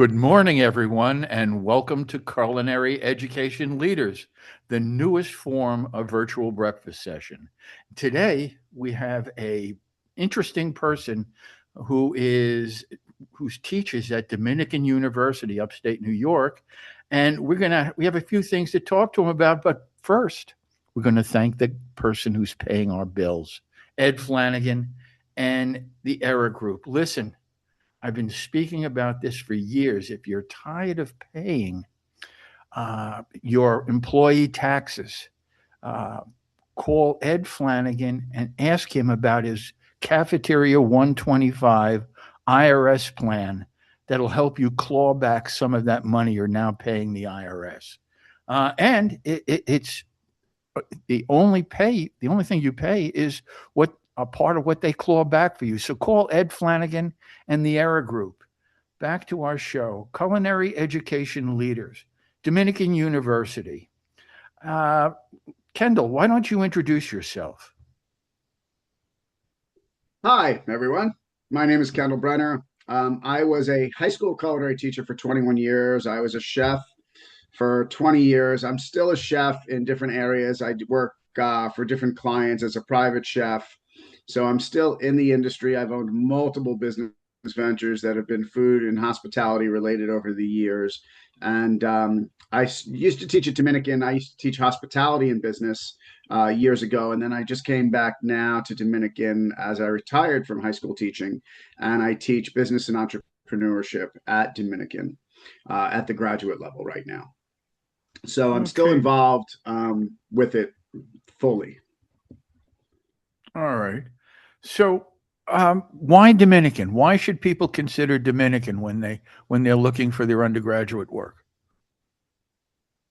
Good morning, everyone, and welcome to Culinary Education Leaders, the newest form of virtual breakfast session. Today, we have a interesting person who teaches at Dominican University, upstate New York, and we have a few things to talk to him about. But first, we're going to thank the person who's paying our bills, Ed Flanagan and the Error Group. Listen. I've been speaking about this for years. If you're tired of paying your employee taxes, uh, call Ed Flanagan and ask him about his Cafeteria 125 IRS plan that'll help you claw back some of that money you're now paying the IRS. It's the only thing you pay is what a part of what they claw back for you. So call Ed Flanagan and the Error Group. Back to our show, Culinary Education Leaders, Dominican University. Kendell, why don't you introduce yourself? Hi, everyone. My name is Kendell Brenner. I was a high school culinary teacher for 21 years. I was a chef for 20 years. I'm still a chef in different areas. I work for different clients as a private chef. So I'm still in the industry. I've owned multiple business ventures that have been food and hospitality related over the years. And used to teach at Dominican. I used to teach hospitality and business years ago. And then I just came back now to Dominican as I retired from high school teaching. And I teach business and entrepreneurship at Dominican at the graduate level right now. So I'm still Okay. involved with it fully. All right. So, why Dominican? Why should people consider Dominican when they're looking for their undergraduate work?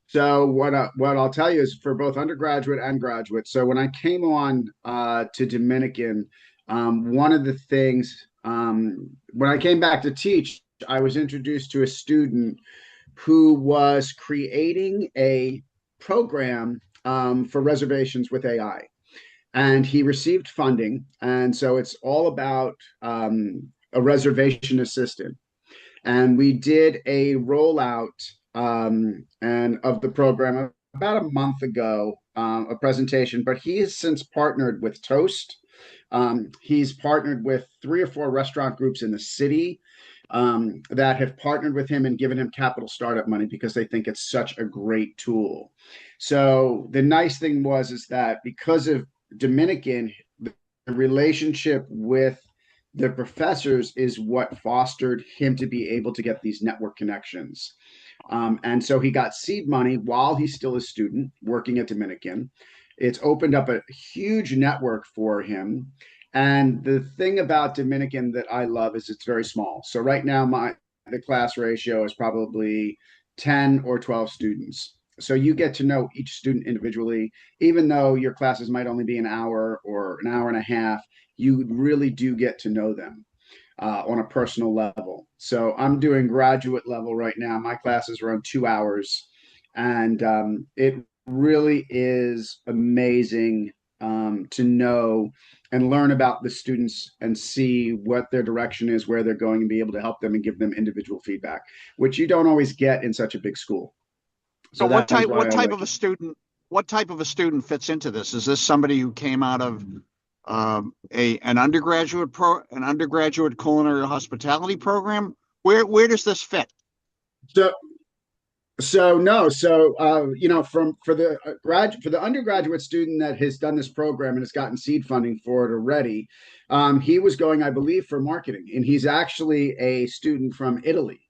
So what I'll tell you is for both undergraduate and graduate. So when I came on to Dominican, one of the things when I came back to teach, I was introduced to a student who was creating a program for reservations with AI, and he received funding, and so it's all about a reservation assistant. And we did a rollout and of the program about a month ago, a presentation. But he has since partnered with Toast. He's partnered with three or four restaurant groups in the city that have partnered with him and given him capital startup money because they think it's such a great tool. So the nice thing was is that because of Dominican, the relationship with the professors is what fostered him to be able to get these network connections. And so he got seed money while he's still a student working at Dominican. It's opened up a huge network for him. And the thing about Dominican that I love is it's very small. So right now, the class ratio is probably 10 or 12 students. So you get to know each student individually, even though your classes might only be an hour or an hour and a half, you really do get to know them on a personal level. So I'm doing graduate level right now. My classes are on 2 hours, and it really is amazing to know and learn about the students and see what their direction is, where they're going, and be able to help them and give them individual feedback, which you don't always get in such a big school. So So that is why what I type like of a it. student what type of a student fits into this? Is this somebody who came out of a an undergraduate culinary hospitality program? Where does this fit? So So no, so from for the for the undergraduate student that has done this program and has gotten seed funding for it already, he was going, I believe, for marketing, and he's actually a student from Italy.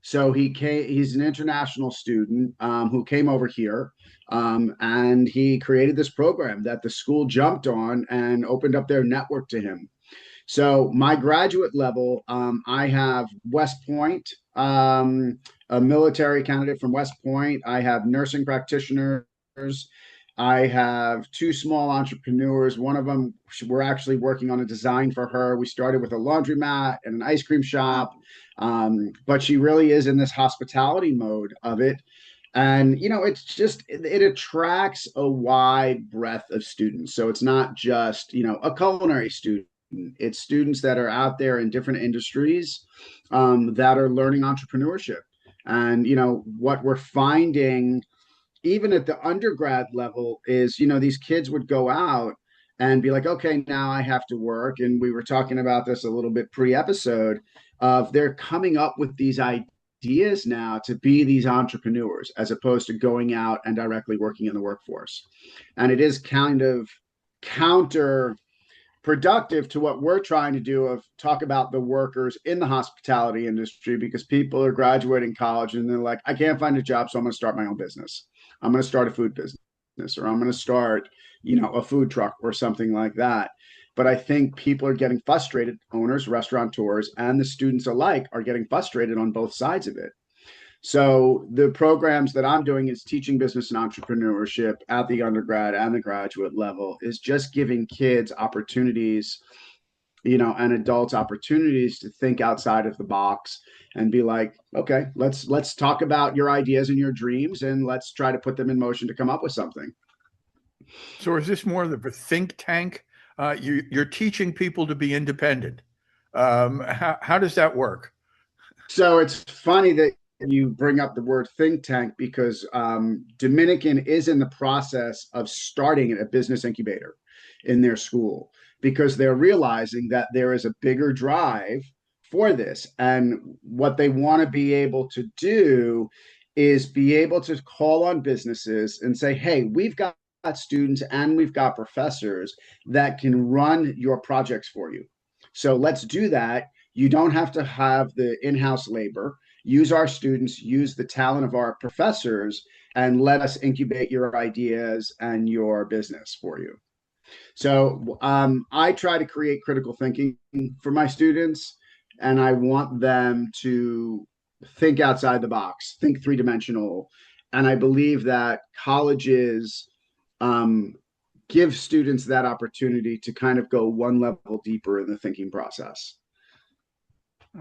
So he's an international student who came over here, and he created this program that the school jumped on and opened up their network to him. So my graduate level, I have West Point, a military candidate from West Point. I have nursing practitioners. I have two small entrepreneurs. One of them, we're actually working on a design for her. We started with a laundromat and an ice cream shop, but she really is in this hospitality mode of it. And it's just it attracts a wide breadth of students. So it's not just a culinary student. It's students that are out there in different industries that are learning entrepreneurship. And, what we're finding, even at the undergrad level, is, these kids would go out and be like, okay, now I have to work. And we were talking about this a little bit pre-episode of they're coming up with these ideas now to be these entrepreneurs as opposed to going out and directly working in the workforce. And it is kind of counter productive to what we're trying to do of talk about the workers in the hospitality industry, because people are graduating college and they're like, I can't find a job, so I'm going to start my own business. I'm going to start a food business, or I'm going to start, a food truck or something like that. But I think people are getting frustrated. Owners, restaurateurs, and the students alike are getting frustrated on both sides of it. So the programs that I'm doing is teaching business and entrepreneurship at the undergrad and the graduate level, is just giving kids opportunities, and adults opportunities to think outside of the box and be like, okay, let's talk about your ideas and your dreams, and let's try to put them in motion to come up with something. So is this more of a think tank? You're teaching people to be independent. How does that work? So it's funny that you bring up the word think tank, because Dominican is in the process of starting a business incubator in their school, because they're realizing that there is a bigger drive for this. And what they want to be able to do is be able to call on businesses and say, hey, we've got students and we've got professors that can run your projects for you. So let's do that. You don't have to have the in-house labor. Use our students, use the talent of our professors, and let us incubate your ideas and your business for you. So I try to create critical thinking for my students, and I want them to think outside the box, think three-dimensional. And I believe that colleges give students that opportunity to kind of go one level deeper in the thinking process.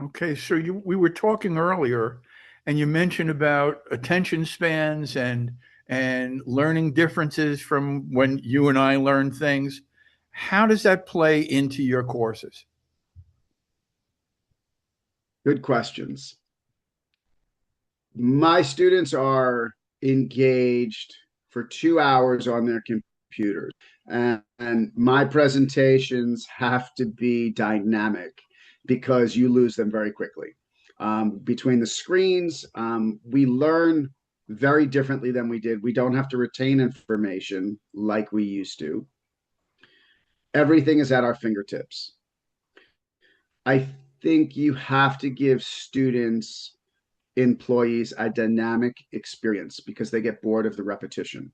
Okay, so we were talking earlier, and you mentioned about attention spans and learning differences from when you and I learn things. How does that play into your courses? Good questions. My students are engaged for 2 hours on their computers, and my presentations have to be dynamic because you lose them very quickly. Between the screens, we learn very differently than we did. We don't have to retain information like we used to. Everything is at our fingertips. I think you have to give students, employees, a dynamic experience because they get bored of the repetition.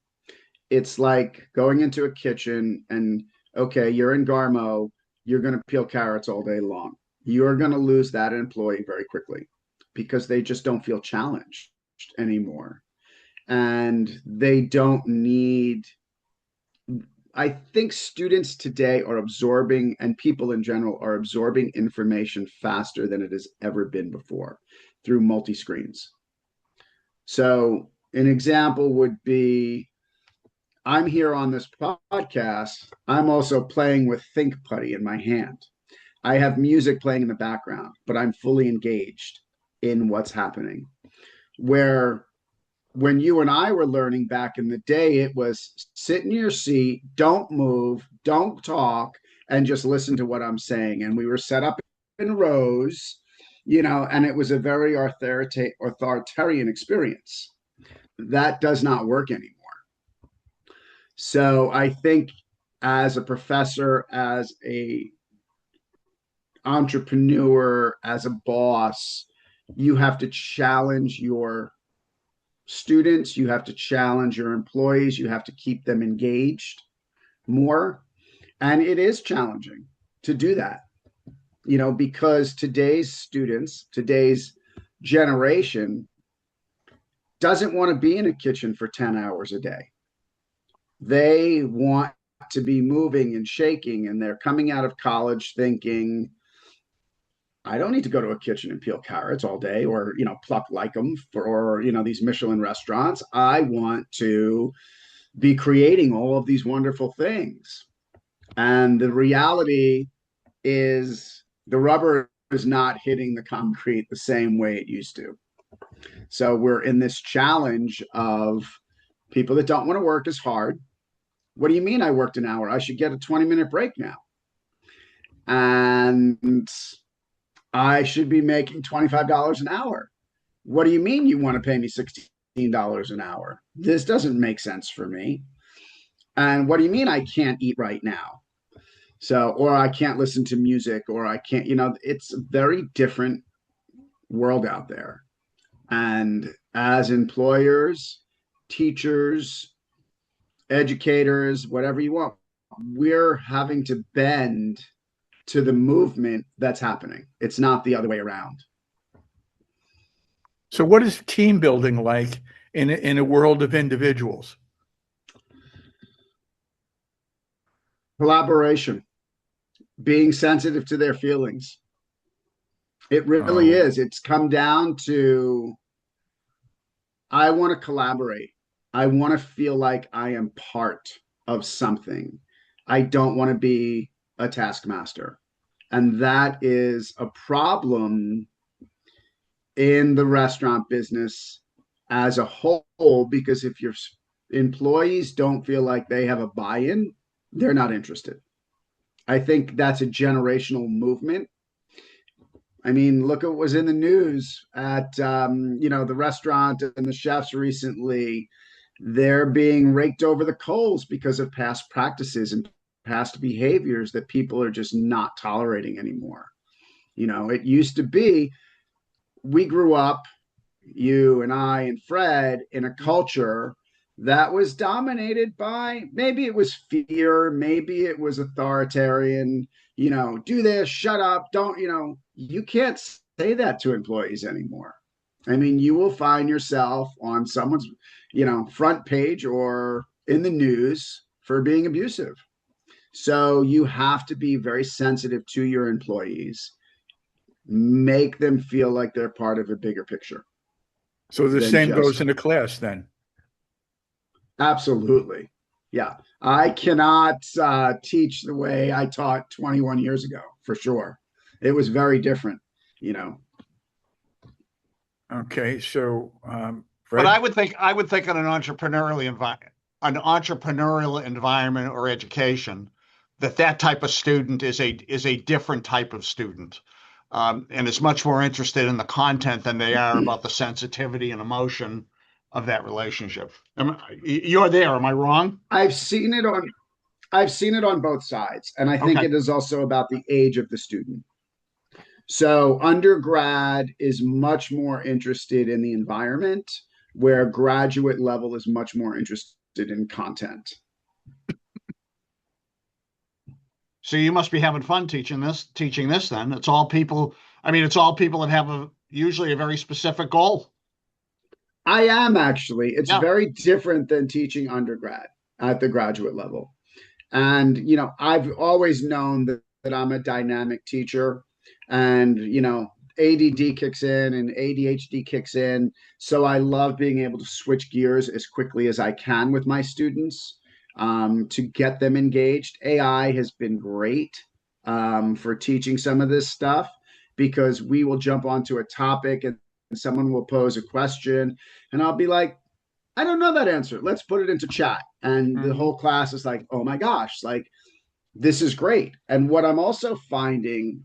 It's like going into a kitchen and, okay, you're in Garmo, you're going to peel carrots all day long. You're going to lose that employee very quickly because they just don't feel challenged anymore. And they don't need, I think students today are absorbing, and people in general are absorbing information faster than it has ever been before through multi-screens. So an example would be, I'm here on this podcast. I'm also playing with Think Putty in my hand. I have music playing in the background, but I'm fully engaged in what's happening. Where when you and I were learning back in the day, it was sit in your seat, don't move, don't talk, and just listen to what I'm saying. And we were set up in rows, and it was a very authoritarian experience. That does not work anymore. So I think as a professor, as a entrepreneur, as a boss, you have to challenge your students, you have to challenge your employees, you have to keep them engaged more. And it is challenging to do that, because today's students, today's generation doesn't want to be in a kitchen for 10 hours a day. They want to be moving and shaking, and they're coming out of college thinking, I don't need to go to a kitchen and peel carrots all day or, pluck licum for these Michelin restaurants. I want to be creating all of these wonderful things. And the reality is the rubber is not hitting the concrete the same way it used to. So we're in this challenge of people that don't want to work as hard. What do you mean I worked an hour? I should get a 20-minute break now. And I should be making $25 an hour. What do you mean you want to pay me $16 an hour? This doesn't make sense for me. And what do you mean I can't eat right now? So, or I can't listen to music, or I can't, it's a very different world out there. And as employers, teachers, educators, whatever you want, we're having to bend to the movement that's happening. It's not the other way around. So what is team building like in a world of individuals? Collaboration, being sensitive to their feelings. It really is. It's come down to, I want to collaborate. I want to feel like I am part of something. I don't want to be a taskmaster. And that is a problem in the restaurant business as a whole, because if your employees don't feel like they have a buy-in, they're not interested. I think that's a generational movement. I mean, look at what was in the news at, the restaurant and the chefs recently. They're being raked over the coals because of past practices and past behaviors that people are just not tolerating anymore. It used to be, we grew up, you and I and Fred, in a culture that was dominated by, maybe it was fear, maybe it was authoritarian, do this, shut up, don't, you can't say that to employees anymore. I mean, you will find yourself on someone's, front page or in the news for being abusive. So you have to be very sensitive to your employees, make them feel like they're part of a bigger picture. So the same goes in a class then? Absolutely. Yeah. I cannot teach the way I taught 21 years ago, for sure. It was very different, Okay, so Fred? But I would think in an entrepreneurial environment or education, that type of student is a different type of student, and is much more interested in the content than they are about the sensitivity and emotion of that relationship. You're there. Am I wrong? I've seen it on both sides, and I think it is also about the age of the student. So undergrad is much more interested in the environment, where graduate level is much more interested in content. So you must be having fun teaching this then. It's all people that have usually a very specific goal. I am actually. It's very different than teaching undergrad at the graduate level. And, I've always known that I'm a dynamic teacher, and, ADD kicks in and ADHD kicks in. So I love being able to switch gears as quickly as I can with my students, to get them engaged. AI has been great for teaching some of this stuff, because we will jump onto a topic and someone will pose a question and I'll be like, I don't know that answer. Let's put it into chat. And the whole class is like, oh my gosh, like, this is great. And what I'm also finding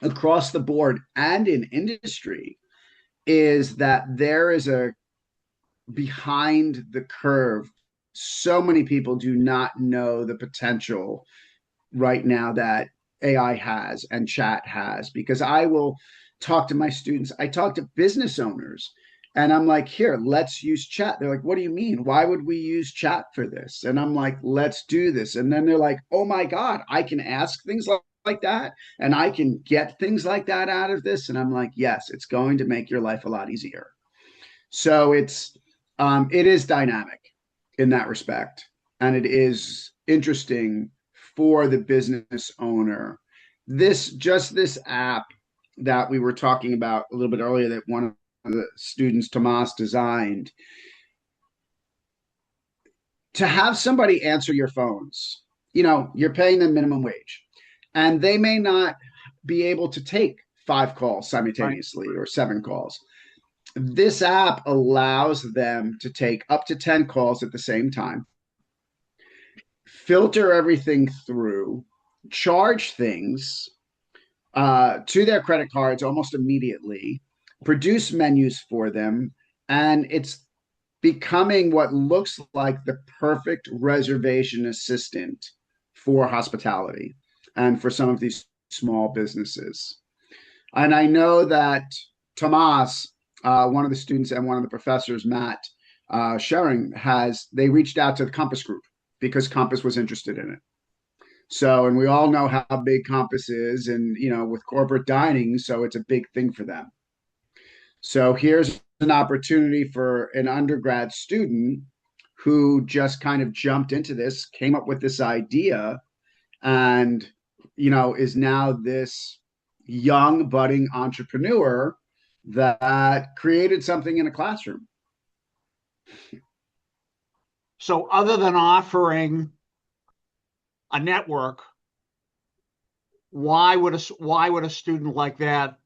across the board and in industry is that there is a behind the curve. So many people do not know the potential right now that AI has and chat has, because I will talk to my students. I talk to business owners and I'm like, here, let's use chat. They're like, what do you mean? Why would we use chat for this? And I'm like, let's do this. And then they're like, oh my God, I can ask things like that. And I can get things like that out of this. And I'm like, yes, it's going to make your life a lot easier. So it is dynamic in that respect. And it is interesting for the business owner. This app that we were talking about a little bit earlier, that one of the students, Tomas, designed, to have somebody answer your phones. You're paying them minimum wage. and they may not be able to take 5 calls Right. simultaneously or 7 calls. This app allows them to take up to 10 calls at the same time, filter everything through, charge things to their credit cards almost immediately, produce menus for them, and it's becoming what looks like the perfect reservation assistant for hospitality and for some of these small businesses. And I know that Tomas, one of the students and one of the professors, Matt Schering, they reached out to the Compass Group because Compass was interested in it. So, and we all know how big Compass is, and with corporate dining, so it's a big thing for them. So here's an opportunity for an undergrad student who just kind of jumped into this, came up with this idea, and is now this young budding entrepreneur that created something in a classroom. So other than offering a network, why would a student like that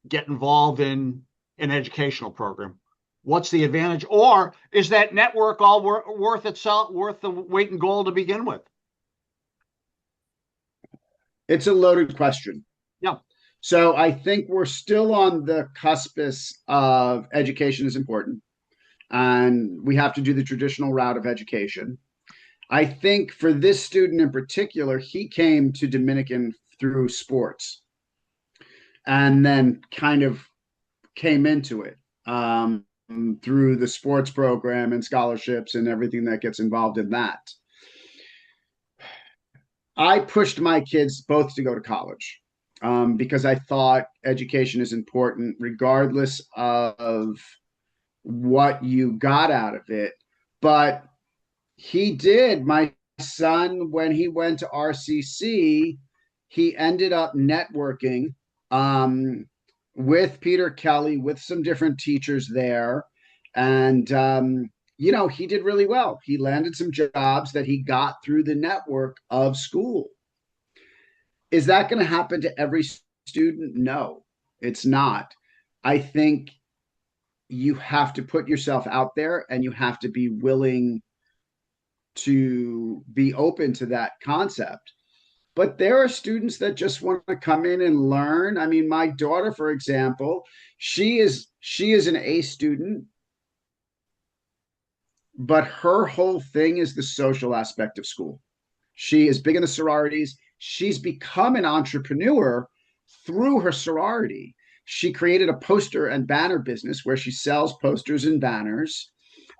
get involved in an educational program? What's the advantage? Or is that network all worth the weight in gold to begin with? It's a loaded question. Yeah. So I think we're still on the cuspis of education is important, and we have to do the traditional route of education. I think for this student in particular, he came to Dominican through sports and then kind of came into it through the sports program and scholarships and everything that gets involved in that. I pushed my kids both to go to college because I thought education is important regardless of what you got out of it. But my son, when he went to RCC, he ended up networking with Peter Kelly, with some different teachers there. And, he did really well. He landed some jobs that he got through the network of school. Is that going to happen to every student? No, it's not. I think you have to put yourself out there and you have to be willing to be open to that concept. But there are students that just want to come in and learn. I mean, my daughter, for example, she is an A student, but her whole thing is the social aspect of school. She is big in the sororities. She's become an entrepreneur through her sorority. She created a poster and banner business where she sells posters and banners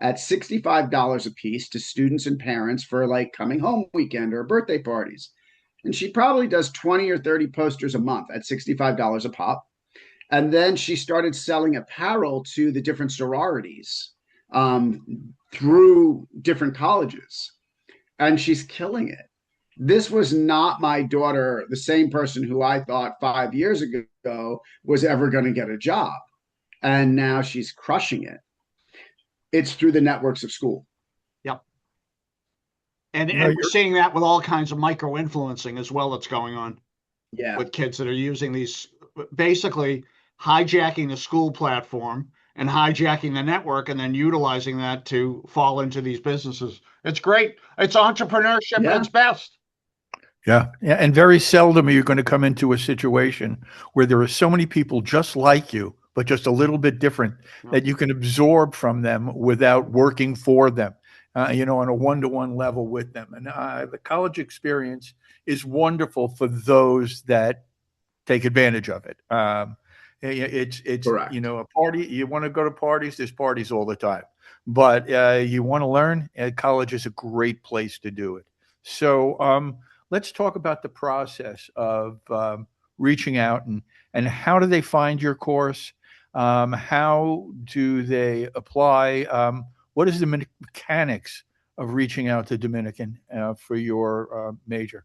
at $65 a piece to students and parents for like coming home weekend or birthday parties. And she probably does 20 or 30 posters a month at $65 a pop. And then she started selling apparel to the different sororities through different colleges. And she's killing it. This was not my daughter, the same person who I thought 5 years ago was ever going to get a job. And now she's crushing it. It's through the networks of school. Yep. And we're seeing that with all kinds of micro-influencing as well that's going on. Yeah. With kids that are using these, basically hijacking the school platform and hijacking the network and then utilizing that to fall into these businesses. It's great. It's entrepreneurship at its best. Yeah. And very seldom are you going to come into a situation where there are so many people just like you, but just a little bit different, that you can absorb from them without working for them, on a one-to-one level with them. And the college experience is wonderful for those that take advantage of it. It's correct. A party. You want to go to parties, there's parties all the time. But you want to learn, college is a great place to do it. So let's talk about the process of reaching out and how do they find your course? How do they apply? What is the mechanics of reaching out to Dominican for your major?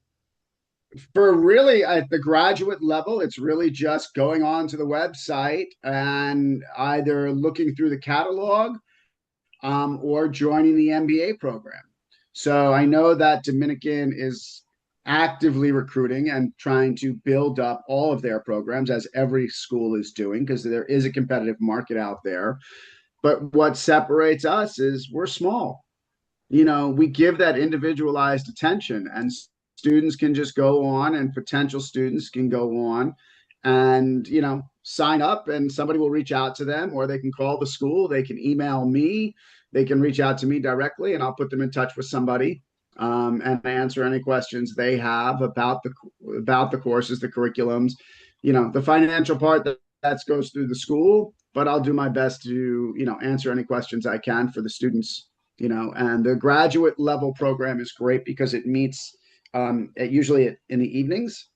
For really at the graduate level, it's really just going on to the website and either looking through the catalog or joining the MBA program. So I know that Dominican is actively recruiting and trying to build up all of their programs, as every school is doing, because there is a competitive market out there. But what separates us is we're small. We give that individualized attention, and students can just go on, and potential students can go on and, sign up, and somebody will reach out to them, or they can call the school, they can email me, they can reach out to me directly, and I'll put them in touch with somebody, and answer any questions they have about the courses, the curriculums, the financial part that goes through the school. But I'll do my best to, answer any questions I can for the students. And the graduate level program is great because it meets usually in the evenings,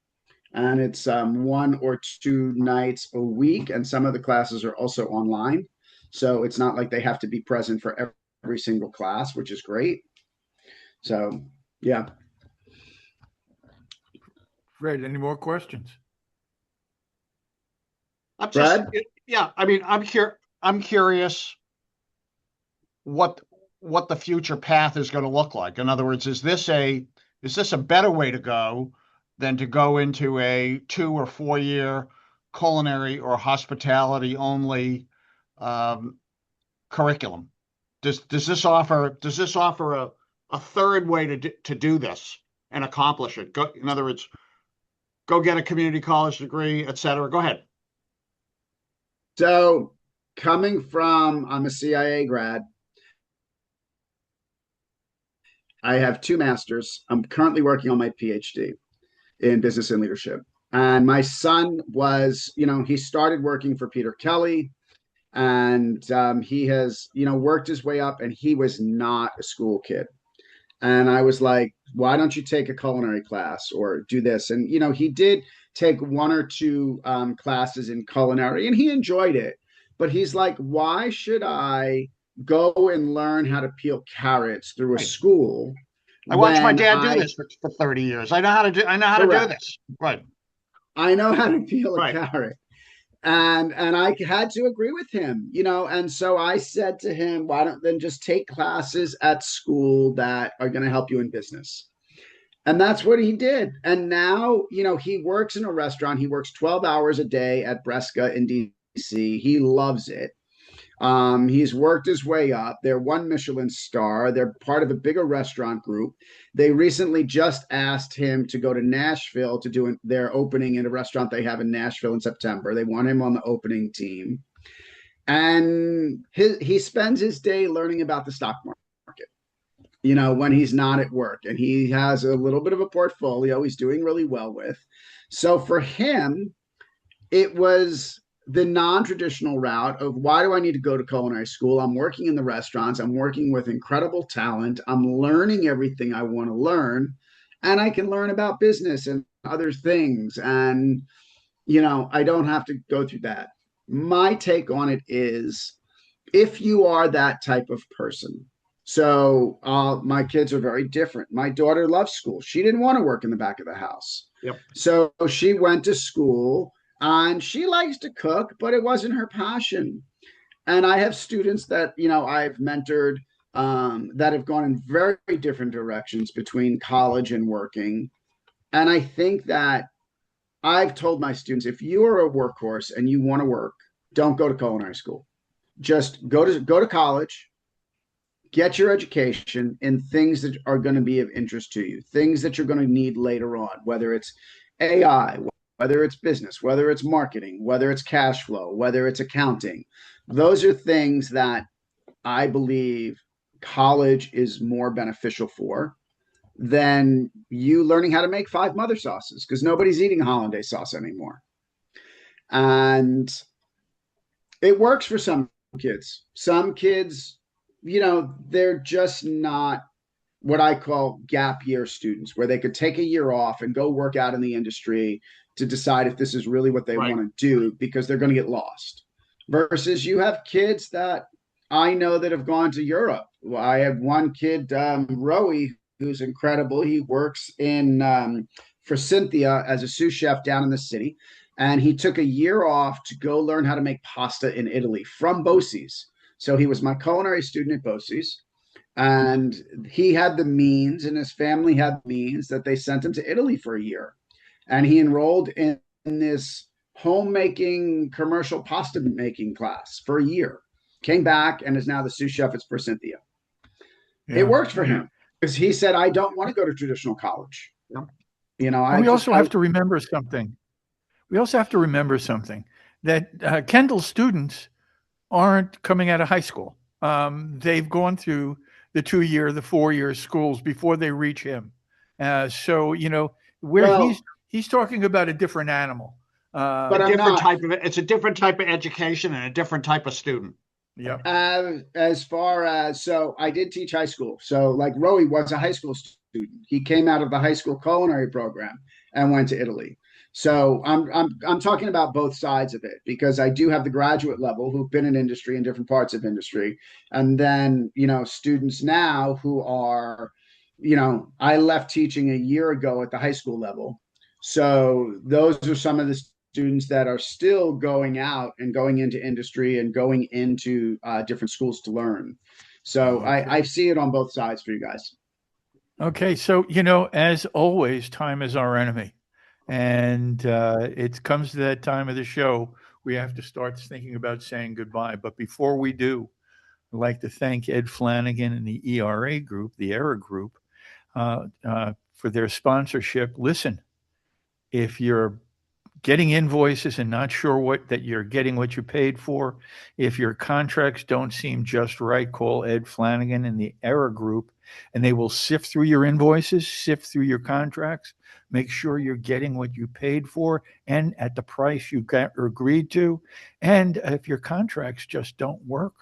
and it's 1 or 2 nights a week, and some of the classes are also online, so it's not like they have to be present for every single class, which is great. So yeah. Fred, any more questions? Yeah. I mean, I'm curious what the future path is going to look like. In other words, is this a better way to go than to go into a 2 or 4 year culinary or hospitality only curriculum? Does this offer a third way to do this and accomplish it? In other words, go get a community college degree, et cetera. Go ahead. So I'm a CIA grad. I have 2 masters. I'm currently working on my PhD in business and leadership. And my son was, he started working for Peter Kelly, and he has, worked his way up, and he was not a school kid. And I was like, why don't you take a culinary class or do this? And, he did take 1 or 2 classes in culinary, and he enjoyed it. But he's like, why should I go and learn how to peel carrots through a school? I watched my dad do this for 30 years. I know how to do this. Right. I know how to peel a carrot. And I had to agree with him, and so I said to him, why don't then just take classes at school that are going to help you in business? And that's what he did. And now, he works in a restaurant. He works 12 hours a day at Bresca in DC. He loves it. He's worked his way up. They're 1 Michelin star. They're part of a bigger restaurant group. They recently just asked him to go to Nashville to do their opening in a restaurant they have in Nashville in September. They want him on the opening team. And he spends his day learning about the stock market, when he's not at work. And he has a little bit of a portfolio he's doing really well with. So for him, it was the non-traditional route of, why do I need to go to culinary school? I'm working in the restaurants. I'm working with incredible talent. I'm learning everything I want to learn, and I can learn about business and other things. And, I don't have to go through that. My take on it is, if you are that type of person, so my kids are very different. My daughter loves school. She didn't want to work in the back of the house. Yep. So she went to school, and she likes to cook, but it wasn't her passion. And I have students that, I've mentored that have gone in very different directions between college and working. And I think that I've told my students, if you are a workhorse and you want to work, don't go to culinary school. Just go to college, get your education in things that are going to be of interest to you, things that you're going to need later on, whether it's AI, whether it's business, whether it's marketing, whether it's cash flow, whether it's accounting. Those are things that I believe college is more beneficial for than you learning how to make 5 mother sauces, because nobody's eating hollandaise sauce anymore. And it works for some kids. Some kids, they're just not what I call gap year students, where they could take a year off and go work out in the industry to decide if this is really what they want to do, because they're going to get lost. Versus you have kids that I know that have gone to Europe. Well, I have one kid, Rowie, who's incredible. He works for Cynthia as a sous chef down in the city. And he took a year off to go learn how to make pasta in Italy from BOCES. So he was my culinary student at BOCES. And he had the means, and his family had the means, that they sent him to Italy for a year. And he enrolled in this homemaking commercial pasta making class for a year. Came back and is now the sous chef for Cynthia. It Yeah. worked for him because he said, I don't want to go to traditional college. Yeah. You know, And we also have to remember something. We also have to remember something, that Kendall's students aren't coming out of high school. They've gone through the 2-year, the 4-year schools before they reach him. So, you know, he's talking about a different animal. But it's a different type of education and a different type of student. Yeah. As far as, so I did teach high school. So like Roey was a high school student. He came out of the high school culinary program and went to Italy. So I'm talking about both sides of it, because I do have the graduate level who've been in industry in different parts of industry. And then, you know, students now who are, you know, I left teaching a year ago at the high school level. So those are some of the students that are still going out and going into industry and going into different schools to learn. So Okay. I see it on both sides for you guys. Okay. So, you know, as always, time is our enemy. And it comes to that time of the show, we have to start thinking about saying goodbye. But before we do, I'd like to thank Ed Flanagan and the ERA group, the ERA group, for their sponsorship. Listen, if you're getting invoices and not sure that you're getting what you paid for, if your contracts don't seem just right, call Ed Flanagan and the ERA group, and they will sift through your invoices, sift through your contracts, make sure you're getting what you paid for and at the price you got agreed to. And if your contracts just don't work,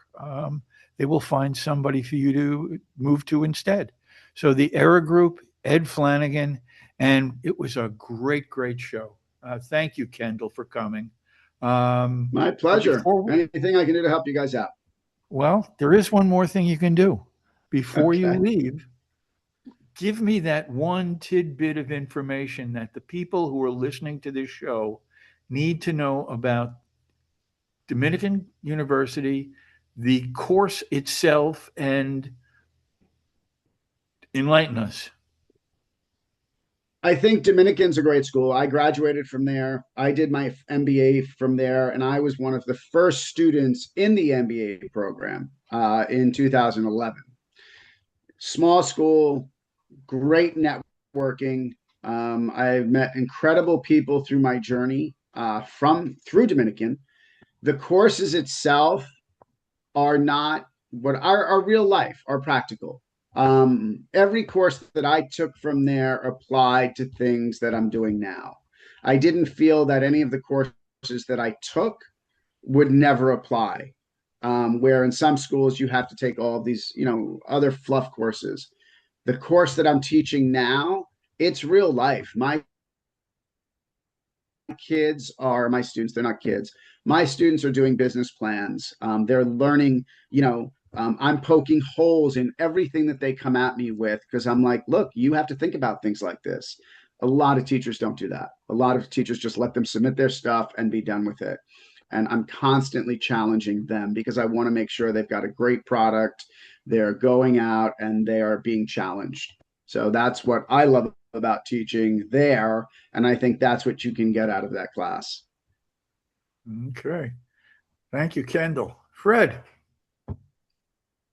they will find somebody for you to move to instead. So the ERA group, Ed Flanagan, and it was a great, great show. Thank you, Kendell, for coming. My pleasure. Anything I can do to help you guys out? Well, there is one more thing you can do. Before you Okay. leave, give me that one tidbit of information that the people who are listening to this show need to know about Dominican University, the course itself, and enlighten us. I think Dominican's a great school. I graduated from there. I did my MBA from there, and I was one of the first students in the MBA program in 2011. Small school, great networking. I've met incredible people through my journey through Dominican. The courses itself are not what are real life, are practical. Every course that I took from there applied to things that I'm doing now. I didn't feel that any of the courses that I took would never apply. Where in some schools you have to take all of these, you know, other fluff courses. The course that I'm teaching now, it's real life. My kids are my students. They're not kids. My students are doing business plans. They're learning, you know, I'm poking holes in everything that they come at me with, because I'm like, look, you have to think about things like this. A lot of teachers don't do that. A lot of teachers just let them submit their stuff and be done with it. And I'm constantly challenging them because I want to make sure they've got a great product. They're going out and they are being challenged. So that's what I love about teaching there. And I think that's what you can get out of that class. Okay. Thank you, Kendell. Fred.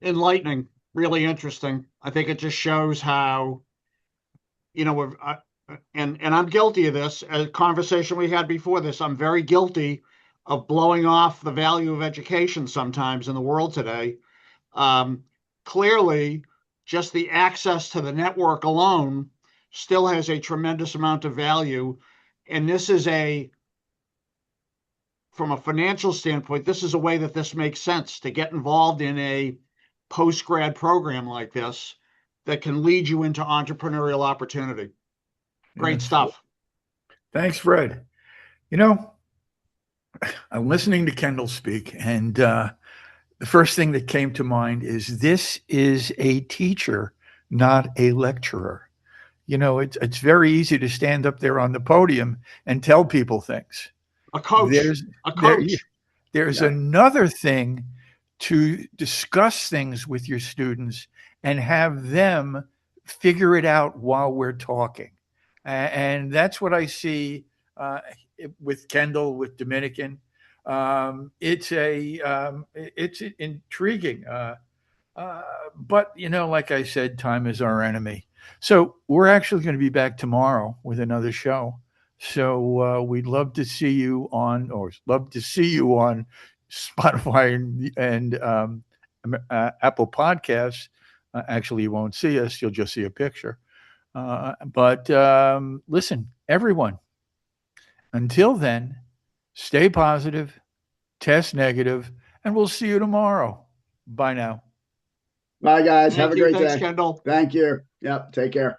Enlightening, really interesting. I think it just shows how, you know, and I'm guilty of this. A conversation we had before this, I'm very guilty of blowing off the value of education sometimes in the world today. Clearly, just the access to the network alone still has a tremendous amount of value. And this is from a financial standpoint, this is a way that this makes sense to get involved in a post-grad program like this that can lead you into entrepreneurial opportunity. Great stuff. Thanks, Fred. You know, I'm listening to Kendell speak, and the first thing that came to mind is this is a teacher, not a lecturer. You know, it's very easy to stand up there on the podium and tell people things. A coach. There's another thing to discuss things with your students and have them figure it out while we're talking. And that's what I see with Kendell, with Dominican. It's intriguing. But, like I said, time is our enemy. So we're actually going to be back tomorrow with another show. So we'd love to see you on Spotify and Apple Podcasts. Actually, you won't see us. You'll just see a picture. But listen, everyone, until then, stay positive, test negative, and we'll see you tomorrow. Bye now. Bye, guys. Have a great Thanks, day. Kendell. Thank you. Yep. Take care.